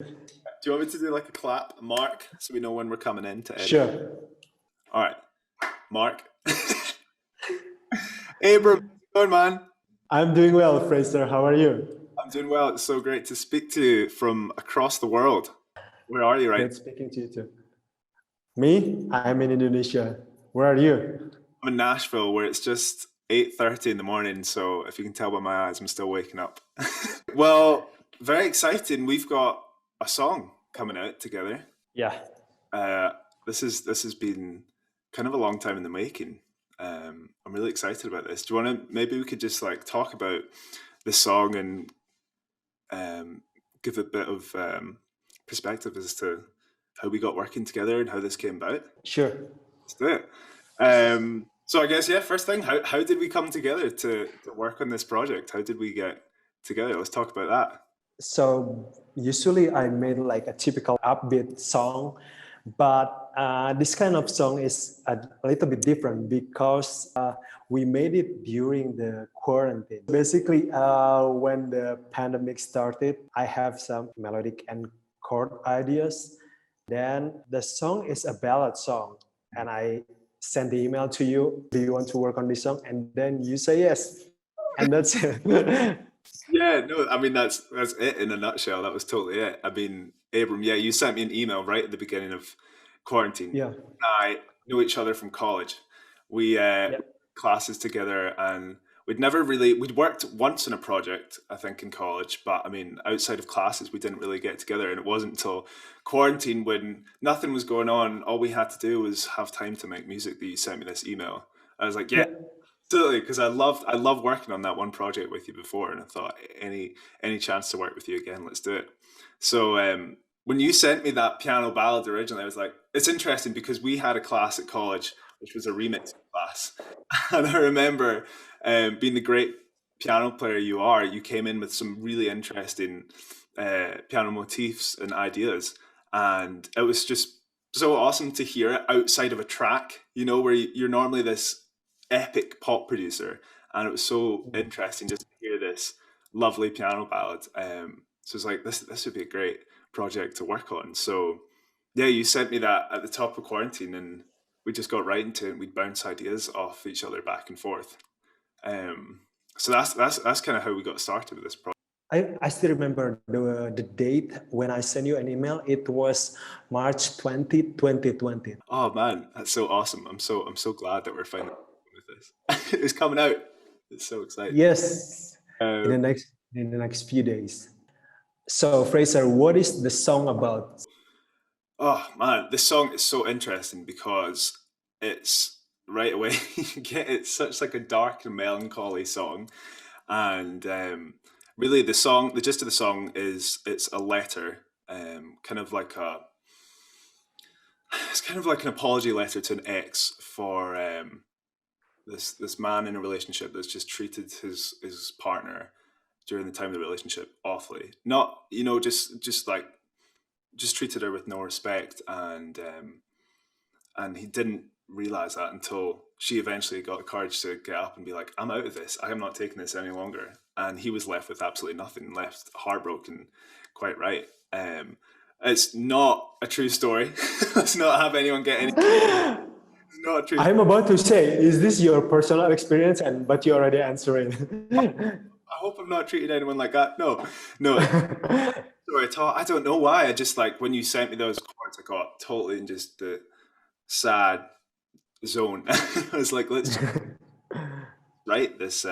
Do you want me to do like a clap, a mark, so we know when we're coming in to edit? Sure. All right, Mark. Abram, how's it going, man? I'm doing well, Fraser. How are you? I'm doing well. It's so great to speak to you from across the world. Where are you right? Great speaking to you too. Me? I'm in Indonesia. Where are you? I'm in Nashville, where it's just 8:30 in the morning. So if you can tell by my eyes, I'm still waking up. Well, very exciting. We've got a song coming out together. Yeah. Uh, this has been kind of a long time in the making. I'm really excited about this. Do you want to maybe we could just like talk about the song and give a bit of perspective as to how we got working together and how this came about? Sure. Let's do it. So I guess yeah, first thing, how did we come together to work on this project? How did we get together? Let's talk about that. So usually I made like a typical upbeat song, but this kind of song is a little bit different because we made it during the quarantine. Basically, when the pandemic started, I have some melodic and chord ideas. Then the song is a ballad song, and I send the email to you. Do you want to work on this song? And then you say yes, and that's it. Yeah, no, I mean that's it in a nutshell. That was totally it. I mean, Abram, yeah, you sent me an email right at the beginning of quarantine. Yeah. I knew each other from college. We Yeah. classes together, and we'd worked once on a project, I think, in college, but I mean, outside of classes, we didn't really get together, and it wasn't until quarantine when nothing was going on. All we had to do was have time to make music that you sent me this email. I was like, yeah, Yeah. totally, because I loved working on that one project with you before, and I thought any chance to work with you again, let's do it. So when you sent me that piano ballad originally, I was like, it's interesting because we had a class at college which was a remix class, and I remember being the great piano player you are, you came in with some really interesting piano motifs and ideas, and it was just so awesome to hear it outside of a track. You know, where you're normally this epic pop producer, and it was so interesting just to hear this lovely piano ballad. So it's like this would be a great project to work on. So yeah, you sent me that at the top of quarantine, and we just got right into it. And we'd bounce ideas off each other back and forth. So that's kind of how we got started with this project. I still remember the date when I sent you an email. It was March 2020. Oh man, that's so awesome! I'm so glad that we're finally with this. It's coming out. It's so exciting. Yes, in Um, the next few days. So Fraser, what is the song about? Oh man, this song is so interesting because it's right away you get it's such like a dark and melancholy song, and really the gist of the song is it's a letter, kind of like a it's kind of like an apology letter to an ex for this man in a relationship that's just treated his partner during the time of the relationship awfully. Not just treated her with no respect, and he didn't realize that until she eventually got the courage to get up and be like, I'm out of this, I am not taking this any longer. And he was left with absolutely nothing, left heartbroken. Quite right. It's not a true story. Let's not have anyone get any. It's not a true. I'm about to say, is this your personal experience? But you already answering. I hope I'm not treating anyone like that. No, no. Story at all. I don't know why. I just like when you sent me those chords, I got totally in just the sad zone. I was like, let's write this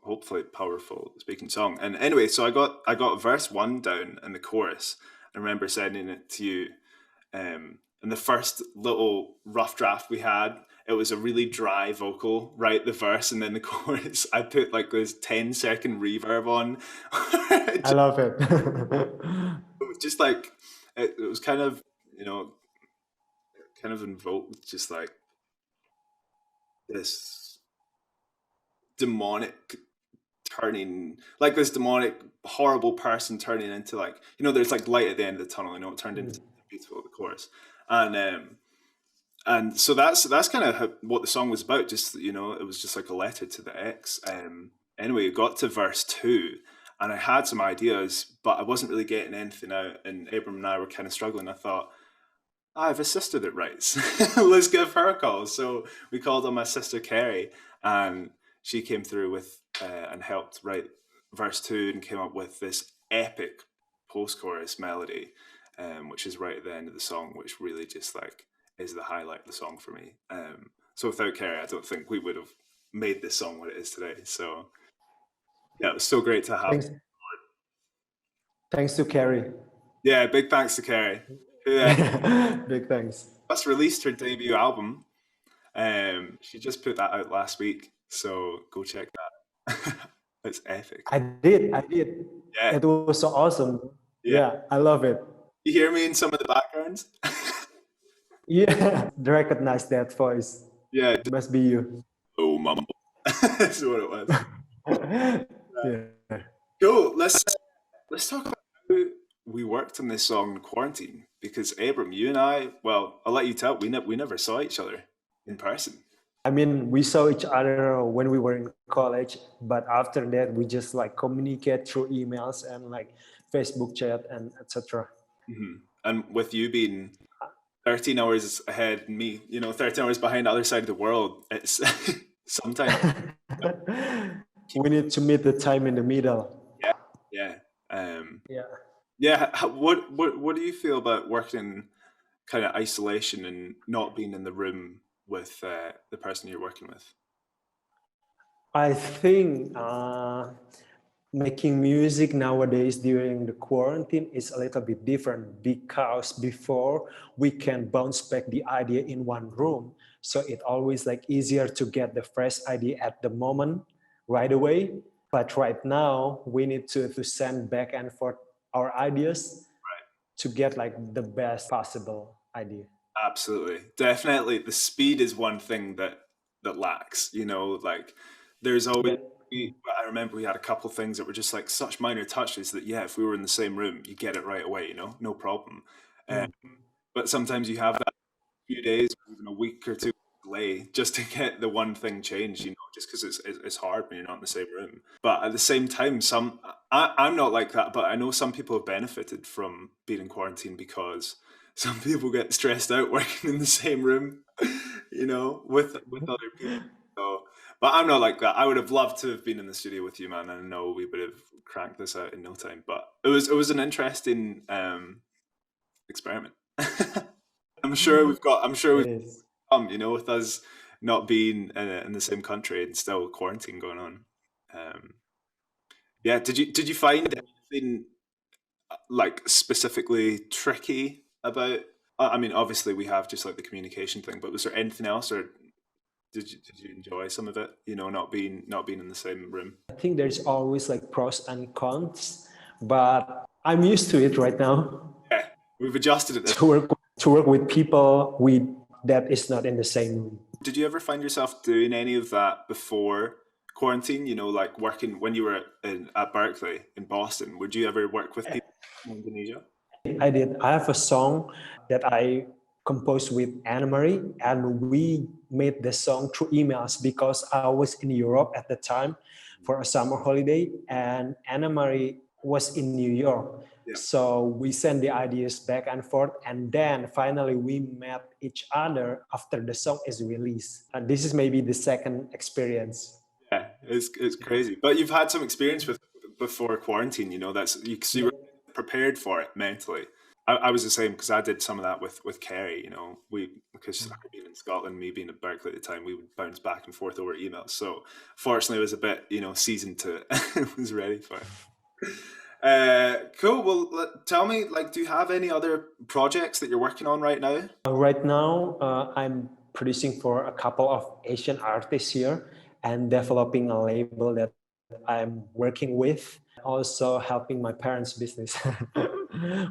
hopefully powerful speaking song. And anyway, so I got verse one down and the chorus. I remember sending it to you. And the first little rough draft we had, it was a really dry vocal, right? The verse, and then the chorus, I put like this 10-second reverb on. I love it. It was just like it was kind of, you know, kind of invoked just like this demonic turning, like this demonic horrible person turning into like, you know, there's like light at the end of the tunnel. You know, it turned into beautiful, the chorus. And so that's kind of what the song was about. Just, you know, it was just like a letter to the ex. Anyway, it got to verse two, and I had some ideas, but I wasn't really getting anything out. And Abram and I were kind of struggling. I thought, I have a sister that writes. Let's give her a call. So we called on my sister Kerry, and she came through with and helped write verse 2 and came up with this epic post-chorus melody, which is right at the end of the song, which really just like is the highlight of the song for me. So without Kerry, I don't think we would have made this song what it is today. So yeah, it was so great to have. Thanks to Kerry. Yeah, big thanks to Kerry. Big thanks. Just released her debut album. She just put that out last week, so go check that. It's epic. I did. Yeah. It was so awesome. Yeah, I love it. You hear me in some of the backgrounds? Yeah, recognize that voice. Yeah, it must be you. Oh, mumble. That's what it was. Yeah. Cool. Let's talk about how we worked on this song in quarantine, because Abram, you and I, well, I'll let you tell. We never saw each other in person. I mean, we saw each other when we were in college, but after that, we just like communicate through emails and like Facebook chat and etc. Mm-hmm. And with you being 13 hours ahead, and me, 13 hours behind the other side of the world, it's sometimes we need to meet the time in the middle. Yeah. Yeah. What do you feel about working in kind of isolation and not being in the room with the person you're working with? I think making music nowadays during the quarantine is a little bit different, because before we can bounce back the idea in one room, so it always like easier to get the fresh idea at the moment right away. But right now we need to send back and forth our ideas to get like the best possible idea. Absolutely. Definitely. The speed is one thing that lacks, like there's always, I remember we had a couple of things that were just like such minor touches that, yeah, if we were in the same room, you get it right away, no problem. But sometimes you have that few days, or even a week or two delay just to get the one thing changed, just because it's hard when you're not in the same room. But at the same time, I'm not like that, but I know some people have benefited from being in quarantine, because some people get stressed out working in the same room, with other people. So, but I'm not like that. I would have loved to have been in the studio with you, man. I know we would have cranked this out in no time. But it was an interesting experiment. I'm sure we've come, with us not being in the same country and still quarantine going on. Yeah, did you find anything like specifically tricky about? I mean, obviously we have just like the communication thing, but was there anything else, or did you enjoy some of it? Not being in the same room. I think there's always like pros and cons, but I'm used to it right now. Yeah, we've adjusted it. To work with people that is not in the same room. Did you ever find yourself doing any of that before quarantine? Like working when you were at Berklee in Boston? Would you ever work with people in Indonesia? I did. I have a song that I composed with Anna Marie, and we made the song through emails because I was in Europe at the time for a summer holiday, and Anna Marie was in New York. Yeah. So we sent the ideas back and forth, and then finally we met each other after the song is released. And this is maybe the second experience. Yeah, it's crazy. But you've had some experience with before quarantine, that's you were prepared for it mentally. I was the same, because I did some of that with Kerry, because I being in Scotland, me being at Berklee at the time, we would bounce back and forth over emails. So fortunately, it was a bit, seasoned to it. Was ready for it. Cool. Well, tell me, do you have any other projects that you're working on right now? Right now, I'm producing for a couple of Asian artists here and developing a label that I'm working with. Also helping my parents' business.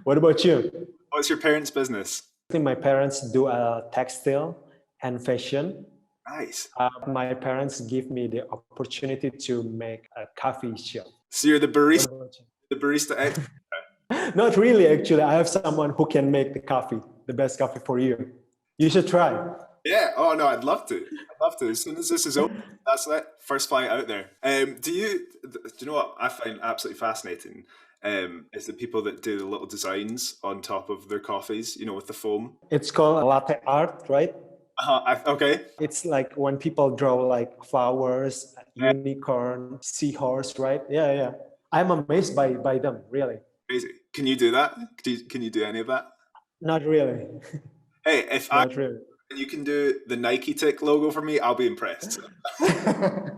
What about you? What's your parents' business? My parents do textile and fashion. Nice. My parents give me the opportunity to make a coffee shop. So you're the barista. The barista. Not really, actually. I have someone who can make the coffee, the best coffee for you. You should try. Yeah. Oh no, I'd love to. I'd love to. As soon as this is over, that's it. First flight out there. Do you know what I find absolutely fascinating? Is the people that do the little designs on top of their coffees, you know, with the foam. It's called latte art, right? Okay. It's like when people draw like flowers, unicorn, seahorse, right? Yeah, yeah. I'm amazed by them, really. Crazy. Can you do that? Can you do any of that? Not really. Hey, if I Not really. you can do the Nike Tick logo for me, I'll be impressed. I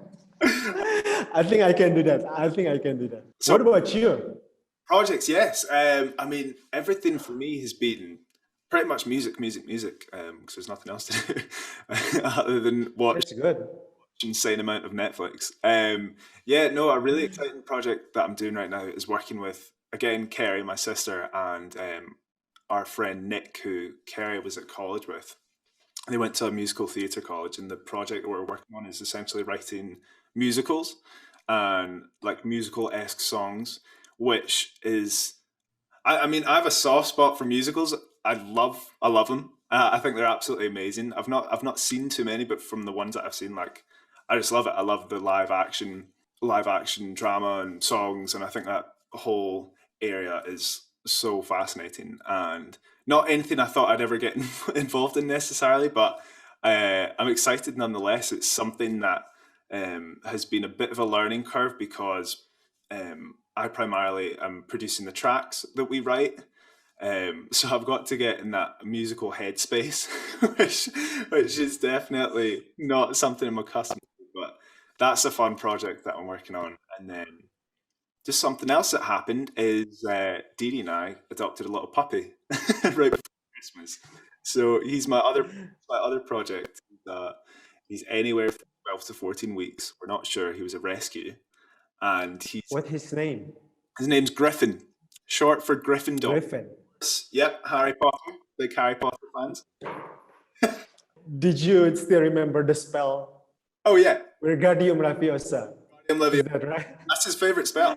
think I can do that. I think I can do that. So What about you? projects, yes. I mean, everything for me has been pretty much music, music, music. Because there's nothing else to do other than watch That's good. insane amount of Netflix. Yeah, no, a really exciting project that I'm doing right now is working with again Kerry, my sister, and our friend Nick, who Kerry was at college with. They went to a musical theatre college, and the project that we're working on is essentially writing musicals and like musical esque songs, which is I mean, I have a soft spot for musicals. I love them. I think they're absolutely amazing. I've not seen too many, but from the ones that I've seen, like, I just love it. I love the live action drama and songs, and I think that whole area is so fascinating and not anything I thought I'd ever get involved in necessarily, but I'm excited nonetheless. It's something that has been a bit of a learning curve because I primarily am producing the tracks that we write. So I've got to get in that musical headspace, which which is definitely not something I'm accustomed to. But that's a fun project that I'm working on. And then just something else that happened is Dee Dee and I adopted a little puppy right before Christmas. So he's my other project. He's anywhere from 12 to 14 weeks. We're not sure. He was a rescue, and What's his name? his name's Griffin, short for Gryffindor. Griffin. Yep, Harry Potter, big Harry Potter fans. Did you still remember the spell? Oh yeah, Wingardium Leviosa. Wingardium Is Leviosa. that right? That's his favorite spell.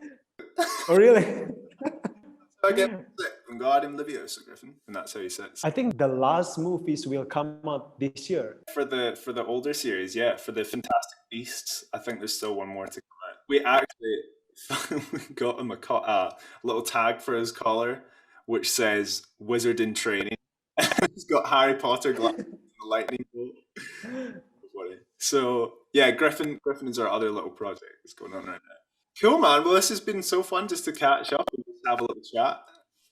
Oh, really? So I get it. Wingardium Leviosa, Griffin, and that's how he says. I think the last movies will come out this year. For the older series, yeah, for the Fantastic Beasts, I think there's still one more to come out. We actually got him a little tag for his collar, which says "Wizard in Training." He's got Harry Potter glasses and the lightning bolt. Funny. So yeah, Griffin is our other little project that's going on right now. Cool, man. Well, this has been so fun just to catch up and just have a little chat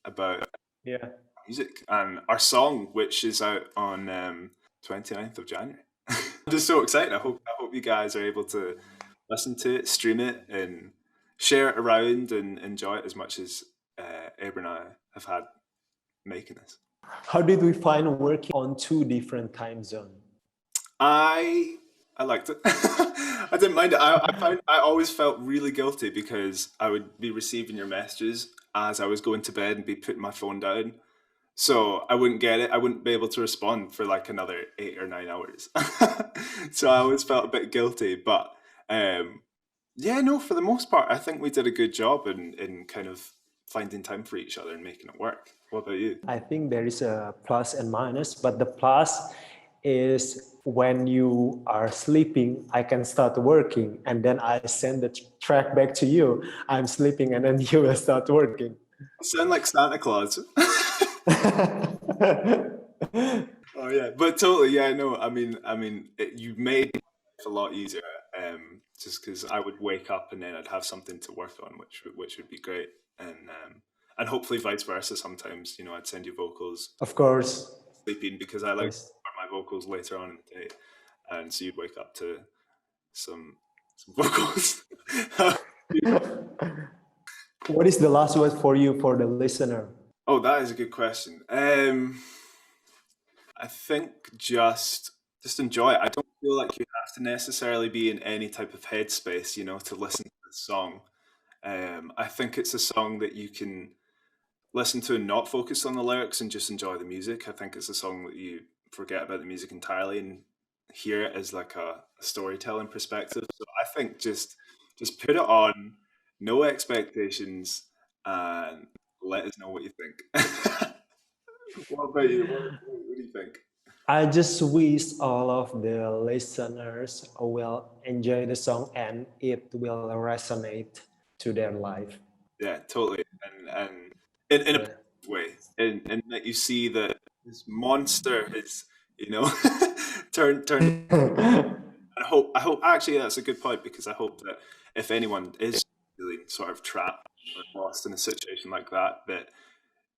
about Yeah. music and our song, which is out on 29th of January. I'm just so excited. I hope you guys are able to listen to it, stream it, and share it around and enjoy it as much as Abra and I have had making this. How did we find working on two different time zones? I liked it. I didn't mind it. I always felt really guilty because I would be receiving your messages as I was going to bed and be putting my phone down. So I wouldn't get it. I wouldn't be able to respond for like another 8 or 9 hours. So I always felt a bit guilty. But yeah, no, for the most part, I think we did a good job in kind of finding time for each other and making it work. What about you? I think there is a plus and minus, but the plus is when you are sleeping, I can start working and then I send the track back to you. I'm sleeping and then you will start working. You sound like Santa Claus. Oh yeah, but totally, yeah. No, you made life a lot easier. Just because I would wake up and then I'd have something to work on, which would be great, and hopefully vice versa. Sometimes, you know, I'd send you vocals Of course. sleeping because I like to Yes. start my vocals later on in the day, and so you'd wake up to some vocals. What is the last word for you for the listener? Oh, that is a good question. I think just enjoy it. I don't feel like you have to necessarily be in any type of headspace, you know, to listen to the song. I think it's a song that you can listen to and not focus on the lyrics and just enjoy the music. I think it's a song that you forget about the music entirely and hear it as like a storytelling perspective. So I think just put it on, no expectations, and let us know what you think. What about you? What do you think? I just wish all of the listeners will enjoy the song and it will resonate to their life. Yeah, totally. And in a Yeah. positive way, and that you see that this monster is, you know, turn. I hope actually that's a good point, because I hope that if anyone is feeling sort of trapped or lost in a situation like that, that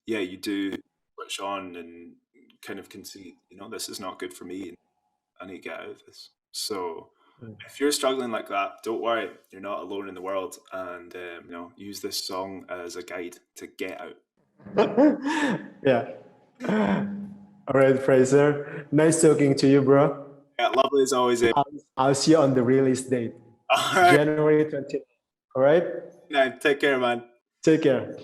yeah, you do switch on and kind of can see, you know, this is not good for me, and I need to get out of this. So if you're struggling like that, don't worry, you're not alone in the world, and you know, use this song as a guide to get out. Yeah. All right, Fraser. Nice talking to you, bro. Yeah, lovely as always. I'll see you on the release date, All right, January 29th. All right. now take care, man. Take care.